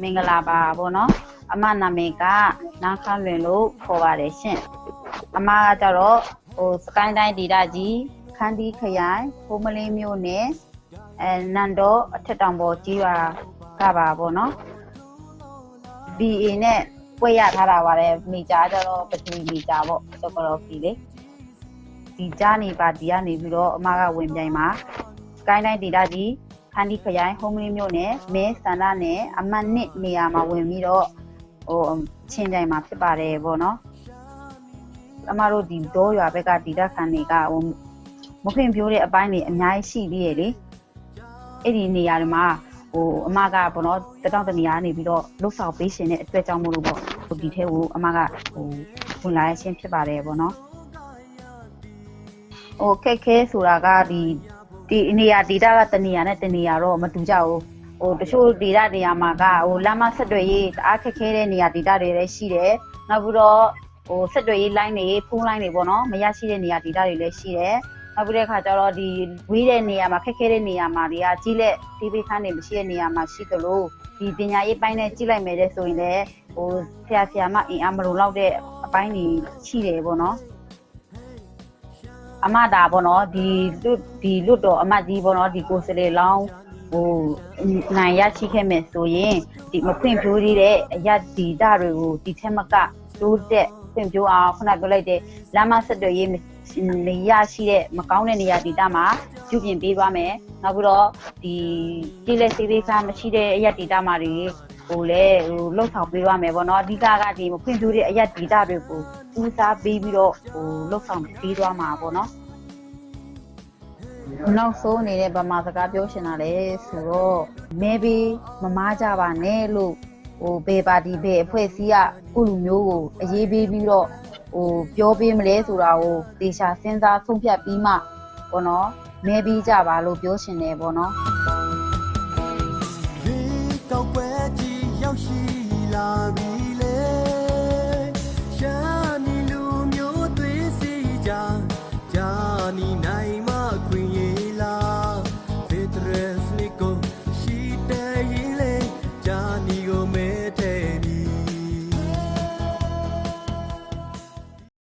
င်္ဂလာပါဗောနော်အမနာမည်ကနာခလွင်လို့ခေါ်ပါတယ်ရှင်အမကကြတော့စကိုင်းတိုင်းဒေသကြီးခန်းတီးခရိုင်ဟိုးမလင်းမြို့နယ်နန်တော်အထက်တောင်ပေါ်ကြီးရွာကပါဗောနော် BA နဲ့ပွဲရထားတာပါတယ်မိကြားကြတော့ပထဝီမိကြားပေါ့စကလော်ဖီလေဒီကြားနေပါဒီကနေပြီးတော့အမကဝင်ပြိုင်မှာစကိုင်းတိုင်းဒေသကြီးခန်းတီးခရိုင်ဟိုးမလင်းမြို့နယ်မဲဆန္ဒနယ်အမှတ်1နေရာမှာဝင်ပြီးတော့ချင်းပြိုင်မှာဖြစ်ပါတယ်ဗောနော်အမတို့ဒီဒေါ်ရွာဘက်ကဒေသခံတွေကမဖွင့်ပြိုးတဲ့အပိုင်းတွေအများကြီးရှိသေးရဲ့လေအဲ့ဒီနေရာတွေမှာအမကပေါ့နော်တတောင်တနေရာနေပြီးတော့လှုပ်ဆောင်ပေးရှင်တဲ့အတွက်ကြောင့်မို့လို့ပေါ့ဒီထဲကိုအမကဝင်လာရခြင်းဖြစ်ပါတယ်ပေါ့နော်ခက်ခဲဆိုတာကဒီနေရာဒေတာကတနေရာနဲ့တနေရာတော့မတူကြဘူးတချို့ဒေတာနေရာမှာကလမ်းမဆက်သွယ်ရေးတအားခက်ခဲတဲ့နေရာဒေတာတွေလည်းရှိတယ်နောက်ပြီးတော့ဆက်သွယ်ရေးလိုင်းတွေဖုန်းလိုင်းတွေပေါ့နော်မရရှိတဲ့နေရာဒေတာတွေလည်းရှိတယ်နောက်ပြီးတဲ့အခါကျတော့ဒီဝေးတဲ့နေရာမှာခက်ခဲတဲ့နေရာမှာတွေကကြီးလက်ဒီပိခန်းတွေမရှိတဲ့နေရာမှာရှိသလိုဒီပညာရေးပိုင်းနဲ့ကြီးလိုက်မယ်တဲ့ဆိုရင်လည်းဆရာမအင်အားမလုံလောက်တဲ့အပိုင်းတွေရှိတယ်ပေါ့နော်အမတာပေါ့နော်ဒီလွတ်တော်အမကြီးပေါ့နော်ဒီကိုစလေလောင်းနိုင်ရရှိခဲ့မယ်ဆိုရင်ဒီမဖွင့်ပြိုးသေးတဲ့အရဒီတာတွေကိုဒီထက်မကတိုးတက်ဖွင့်ပြိုးအောင်ခုနပြောလိုက်တဲ့လမ်းမဆက်သွယ်ရေးနေရရှိတဲ့မကောင်းတဲ့နေရာဒေသမှာပြုပြင်ပေးသွားမယ်နောက်ပြီးတော့ဒီတိလက်စေးသေးစားမရှိတဲ့အရက်ဒေသမှာတွေလည်းလှုပ်ဆောင်ပေးသွားမယ်ပေါ့နော်အဓိကကဒီမဖွင့်ပြိုးတဲ့အရက်ဒေသတွေကိုဦးစားပေးပြီးတော့လှုပ်ဆောင်ပေးသွားမှာပေါ့နော်နောက်ဆုံးနေတဲ့ဗမာစကားပြောရှင်တာလေဆိုတော့မဲပေးမမားကြပါနဲ့လို့ဘယ်ပါတီဘယ်အဖွဲ့အစည်းကကိုလူမျိုးကိုအရေးပေးပြီးတော့ပြောပေးမလဲဆိုတာကိုတေချာစဉ်းစားဆုံးဖြတ်ပြီးမှပေါ့နော်မဲပေးကြပါလို့ပြောရှင်တယ်ပေါ့နော်